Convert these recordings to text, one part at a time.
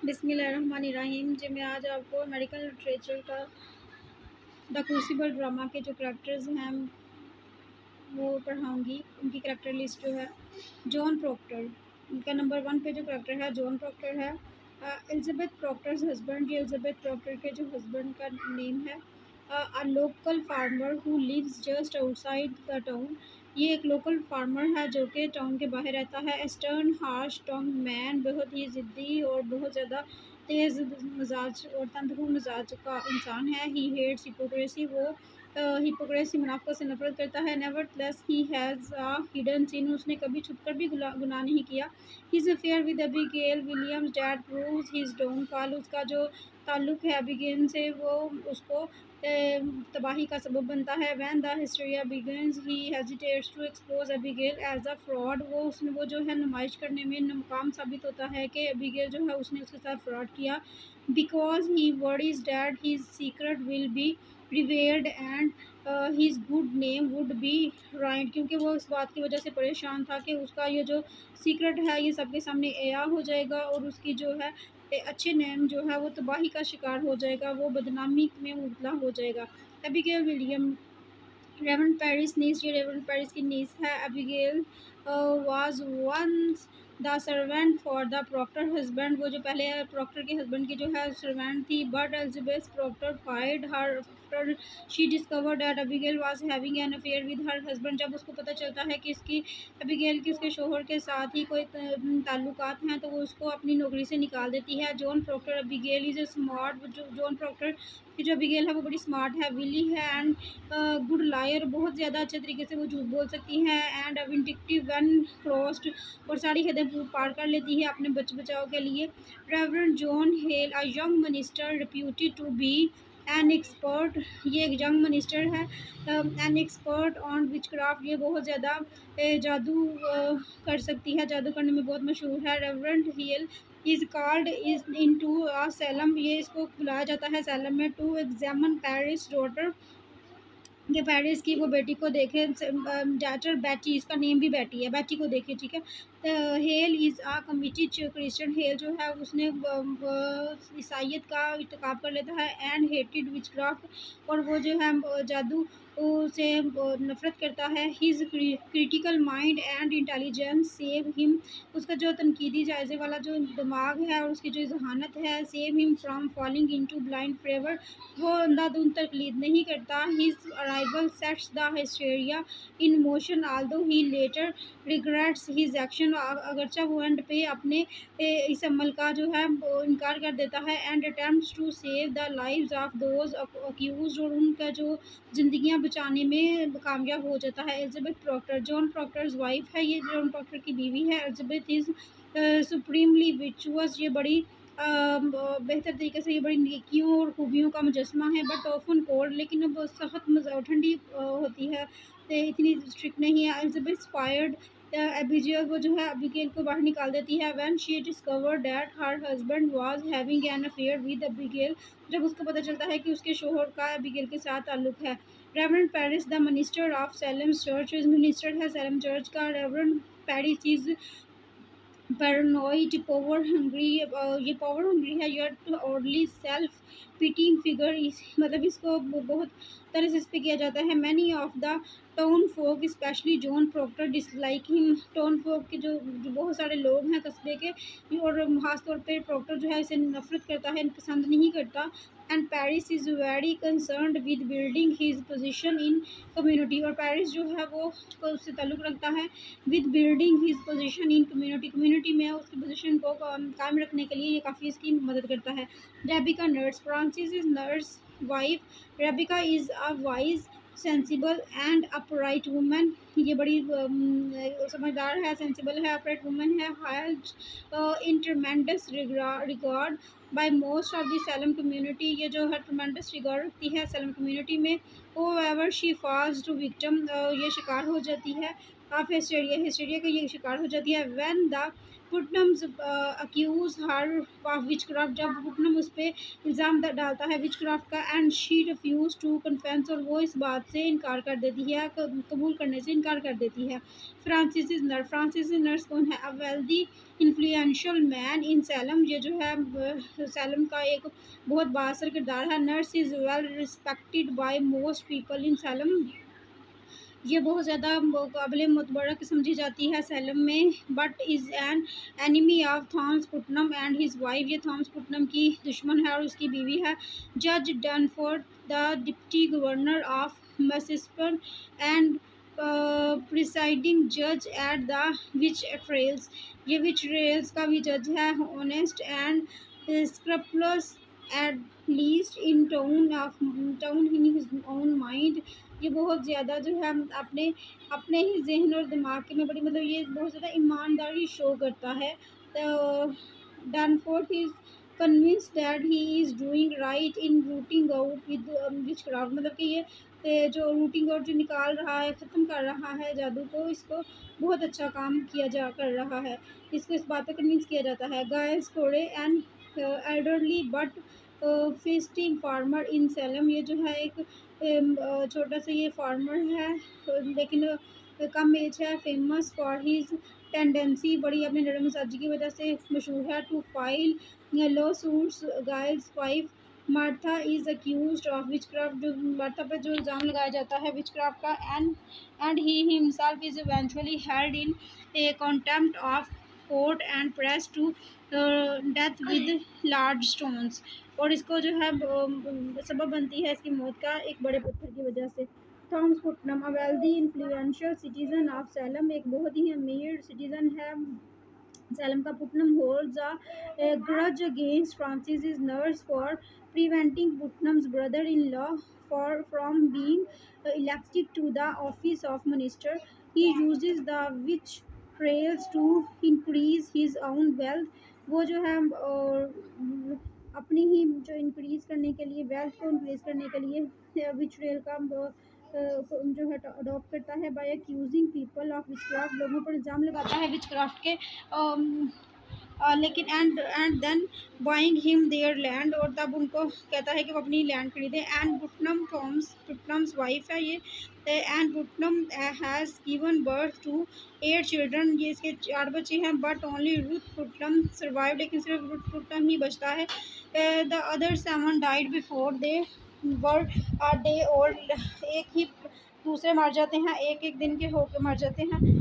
बिस्मिल्लाहिर्रहमानिर्रहीम जी। मैं आज आपको अमेरिकन लिटरेचर का द क्रूसिबल ड्रामा के जो करैक्टर्स हैं वो पढ़ाऊँगी। उनकी करैक्टर लिस्ट जो है, जॉन प्रॉक्टर, उनका नंबर 1 पे जो करैक्टर है जॉन प्रॉक्टर है। एलिज़ाबेथ प्रॉक्टर्स हस्बैंड, ये एलिज़ाबेथ प्रॉक्टर के जो हस्बैंड का नेम है। A local farmer who lives just outside the town, ये एक लोकल फार्मर है जो कि टाउन के बाहर रहता है। ए स्टर्न हार्श टंग मैन, बहुत ही ज़िद्दी और बहुत ज़्यादा तेज़ मिजाज और तंदरू मिजाज का इंसान है। ही हेट्स हिपोक्रेसी, वो हिपोक्रेसी मुनाफ़िक़त से नफ़रत करता है। Nevertheless he has a hidden sin, उसने कभी छुपकर भी गुनाह नहीं किया। His affair with Abigail Williams dad proves his downfall, उसका जो ताल्लुक़ है एबिगेल से वो उसको तबाही का सबब बनता है। When the hysteria begins he hesitates to expose Abigail as a fraud, वो जो है नुमाइश करने में नाकाम साबित होता है कि एबिगेल जो है उसने उसके साथ फ्रॉड किया। Because he worries that his secret will be revelled and his good name would be right, क्योंकि वो इस बात की वजह से परेशान था कि उसका ये जो सीक्रेट है ये सबके सामने एया हो जाएगा और उसकी जो है अच्छे नेम जो है वो तबाही का शिकार हो जाएगा, वो बदनामी में मुबतला हो जाएगा। Abigail William Reverend Parris niece, ये रेवरेंड पेरिस की नीस है। Abigail was once the servant for the Proctor husband, वो जो पहले प्रॉक्टर के हस्बैंड की जो है सर्वेंट थी। But Elizabeth Proctor fired her after she discovered that Abigail was having an affair with her husband, जब उसको पता चलता है कि इसकी एबिगेल की उसके शोहर के साथ ही कोई ताल्लुकात हैं तो वो उसको अपनी नौकरी से निकाल देती है। John Proctor Abigail is a smart, John Proctor की जो एबिगेल है वो बड़ी स्मार्ट है, विली है एंड गुड लायर, बहुत ज़्यादा अच्छे तरीके से वो झूठ बोल सकती है। एंड विंडिक्टिव व्हेन क्रॉस्ड, और सारी हदें पार कर लेती है अपने बचाव के लिए। Reverend John Hale, a young minister reputed to be an expert, ये एक यंग मिनिस्टर है। एन एक्सपर्ट ऑन विचक्राफ्ट, ये बहुत ज़्यादा जादू कर सकती है, जादू करने में बहुत मशहूर है। Reverend Hale is called is in to Salem, ये इसको बुलाया जाता है सैलम में टू एग्जामिन पेरिस डॉटर, कि पेरिस की वो बेटी को देखे। डॉटर बैटी, इसका नेम भी बैटी है, बैटी को देखे, ठीक है। Hale is a committed Christian, Hale जो है उसने ईसाइयत का इर्तिकाब कर लेता है। एंड हेटेड विचक्राफ्ट, और वो जो है जादू से नफ़रत करता है। His critical mind and intelligence save him, उसका जो तनकीदी जायज़े वाला जो दिमाग है और उसकी जो जहानत है, save him from falling into blind favour, वो अंधाधुन तकलीद नहीं करता। His arrival sets the hysteria in motion although he later regrets his action, अगरचा वो एंड पे अपने इस अमल का जो है वो इनकार कर देता है। And attempts to save the lives of those accused, और उनका जो ज़िंदगियां बचाने में कामयाब हो जाता है। एलिज़ाबेथ प्रॉक्टर, जॉन प्रॉक्टर्स वाइफ है, ये जॉन प्रॉक्टर की बीवी है। एलिज़ाबेथ इज़ सुप्रीमली विचुअस, ये बड़ी बेहतर तरीके से, ये बड़ी नेकियों और खूबियों का मुजस्मा है। बट ऑफन कोल्ड, लेकिन अब सख्त ठंडी होती है, तो इतनी स्ट्रिक्ट नहीं है। एलिज़ाबेथ फायर्ड एबिगेल, वो जो है एबिगेल को बाहर निकाल देती है। When she discovered that her husband was having an affair with Abigail, जब उसको पता चलता है कि उसके शोहर का एबिगेल के साथ ताल्लुक है। Reverend Paris the minister of slam church, minister है सैलम चर्च का। Reverend Paris is paranoid power hungry, ये पावर हंग्री है, yet oddly self pitting figure, मतलब इसको बहुत तरह से इस पे किया जाता है। Many of the town folk specially John Proctor dislike him, town folk के जो बहुत सारे लोग हैं कस्बे के, और खासतौर पे प्रॉक्टर जो है इसे नफरत करता है, पसंद नहीं करता। And Paris is very concerned with building his position in community, और पेरिस जो है वो उससे ताल्लुक़ रखता है with building his position in community में उसकी पोजीशन को कायम रखने के लिए ये काफ़ी इसकी मदद करता है। Rebecca Nurse, Francis is Nurse wife, Rebecca is a wise sensible and upright woman, ये बड़ी समझदार है, सेंसिबल है, अपराइट वुमन है। Hired in tremendous regard by most of the Salem community, ये जो है ट्रमेंडस रिगार्ड रखती है सैलम कम्युनिटी में। Whoever she falls to victim, ये शिकार हो जाती है ऑफ हिस्टेरिया, हिस्टेरिया का ये शिकार हो जाती है। When the Putnams accuse her of witchcraft, जब पुटनम उस पर इल्ज़ाम डालता है विचक्राफ्ट का, and she refuse to confess, और वो इस बात से इनकार कर देती है, कबूल करने से इनकार कर देती है। फ्रांसिस नर्स, फ्रांसिस नर्स कौन है? अ wealthy influential man in Salem, ये जो है सैलम का एक बहुत बाअसर किरदार है। Nurse is well respected by most people in Salem, ये बहुत ज़्यादा काबिल मुतबरक समझी जाती है सैलम में। But is an enemy of Thomas Putnam and his wife, ये थॉमस पुटनम की दुश्मन है और उसकी बीवी है। जज Dunford the deputy governor of मैसिस्पन and presiding जज एट द विच ट्रेल्स, ये विच ट्रेल्स का भी जज है। Honest and स्क्रपलस at least in town in his own mind, ये बहुत ज़्यादा जो है अपने अपने ही जहन और दिमाग में बड़ी, मतलब ये बहुत ज़्यादा ईमानदारी शो करता है। तो Dunford is convince that he is doing right in routing out with witchcraft, मतलब कि ये जो रूटिंग आउट जो निकाल रहा है, ख़त्म कर रहा है जादू को, इसको बहुत अच्छा काम किया जा कर रहा है, इसको इस बात पर कन्विंस किया जाता है। गाइस Corey and elderly but feisty farmer in Salem, ये जो है एक छोटा सा ये फार्मर है, लेकिन कम एज है। फेमस फॉर हीज टेंडेंसी, बड़ी अपने नरम मिजाजी की वजह से मशहूर है। To file lawsuits Giles wife Martha is accuse of witchcraft, जो मार्था पर जो इल्ज़ाम लगाया जाता है विचक्राफ्ट का, and he himself is eventually held in a contempt of court and press to death with large stones, और इसको जो है सबब बनती है इसकी मौत का एक बड़े पत्थर की वजह से। Thomas Putnam a wealthy influential citizen of Salem, एक बहुत ही अमीर सिटीजन है सैलम का। Putnam holds a grudge against Francis is nurse for preventing Putnam's brother in law for from being elected to the office of minister. He uses the witch trials to increase his own wealth, वो जो है अपनी ही जो increase करने के लिए, wealth को increase करने के लिए विच ट्रेल का जो है अडॉप्ट करता है। By accusing people of witchcraft, लोगों पर इल्ज़ाम लगाता है विचक्राफ्ट के, लेकिन and then buying him their land, और तब उनको कहता है कि वो अपनी लैंड खरीदें। एंड पुटनम पुटनम्स वाइफ है ये, and Putnam has given birth to 8 children, ये इसके 4 बच्चे हैं। But only Ruth Putnam survive, लेकिन सिर्फ रुथ पुटनम ही बचता है। The other 7 died before they were a day old, एक ही दूसरे मर जाते हैं, एक एक दिन के होकर मर जाते हैं।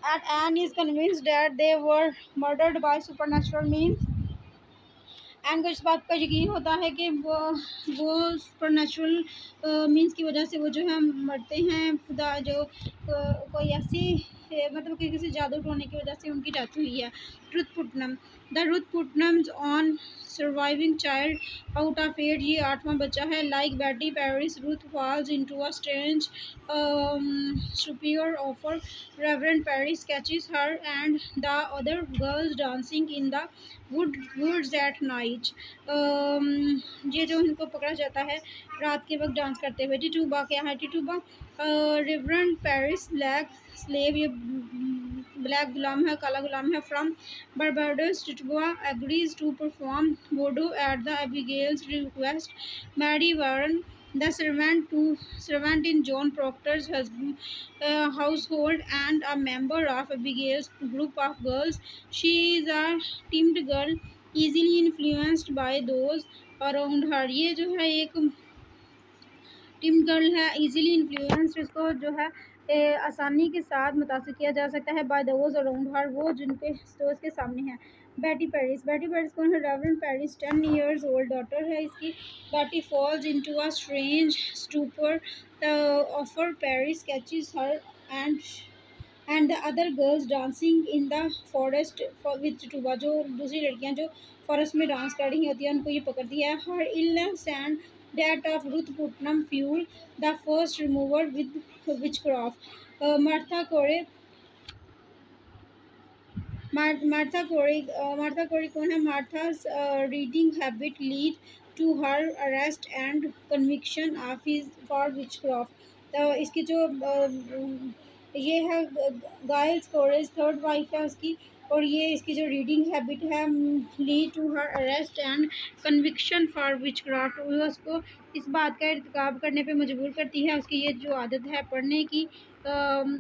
And Anne is convinced that they were murdered by supernatural means, and को इस बात का यकीन होता है कि वो सुपरनेचुरल मीन्स की वजह से वो जो है मरते हैं, खुदा जो कोई ऐसी मतलब कि किसी जादू टोने की वजह से उनकी डेथ हुई है। Ruth Putnam the Ruth Putnam's on surviving child out of 8, ये 8वां बच्चा है। Like Betty Parris Ruth falls into a strange stupor after, Reverend Parris catches her and the other girls dancing in the woods at night, ये जो इनको पकड़ा जाता है रात के वक्त डांस करते हुए। टिटूबा क्या है? Tituba Reverend Parris black slave, ये ब्लैक गुलाम है, काला गुलाम है। From Barbados, Tituba agrees to perform voodoo at the Abigail's request, Mary Warren the servant in John Proctor's household and a member of Abigail's group of girls. She is a timid girl, easily influenced by those around her, ये जो है एक team girl है, easily influenced, इसको जो है आसानी के साथ मुतासिर किया जा सकता है बाय दोज अराउंड हर, वो जिनके स्टोर्स के सामने हैं। बेटी पेरिस कौन है? Reverend Parris 10 years old daughter है इसकी। Betty falls into a strange stupor, the after Parris catches her and the other girls dancing in the forest with Tituba, जो दूसरी लड़कियां जो फॉरेस्ट में डांस कर रही होती हैं उनको ये पकड़ती है। Her illness and death of Ruth Putnam fuel the first rumour with witchcraft. Martha Corey कौन है? Martha's reading habit lead to her arrest and conviction of his for witchcraft, तो इसकी जो ये है गाइल्स कोरेज थर्ड वाइफ है उसकी, और ये इसकी जो रीडिंग हैबिट है lead to her arrest and conviction for witchcraft, वो उसको इस बात का इर्तिकाब करने पे मजबूर करती है, उसकी ये जो आदत है पढ़ने की,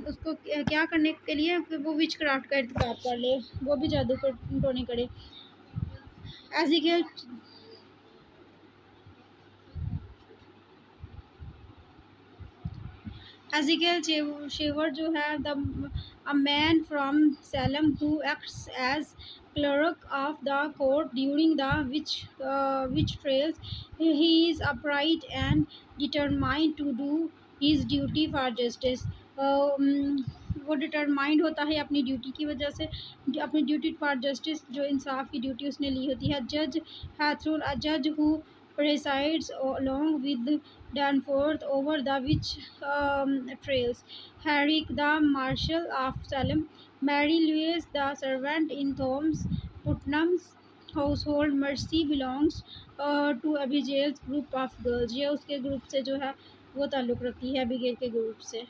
उसको क्या करने के लिए कि वो विचक्राफ्ट का इर्तिकाब कर ले, वो भी जादू कर टोने करे। एज़ेकियल शेवर जो है the a man from Salem who acts as clerk of the court during the witch trials. He is upright and determined to do his duty for justice. वो डिटरमाइंड होता है अपनी ड्यूटी की वजह से, अपनी ड्यूटी फॉर जस्टिस, जो इंसाफ की ड्यूटी उसने ली होती है। जज हैथ्रुल, अ जज who presides along with Danforth over the witch trials. Herrick, the marshal of Salem. Mary Louise, the servant in Thomas Putnam's household. Mercy belongs to Abigail's group of girls. ये उसके group से जो है वो ताल्लुक़ रखती है, अबिगेल के ग्रुप से।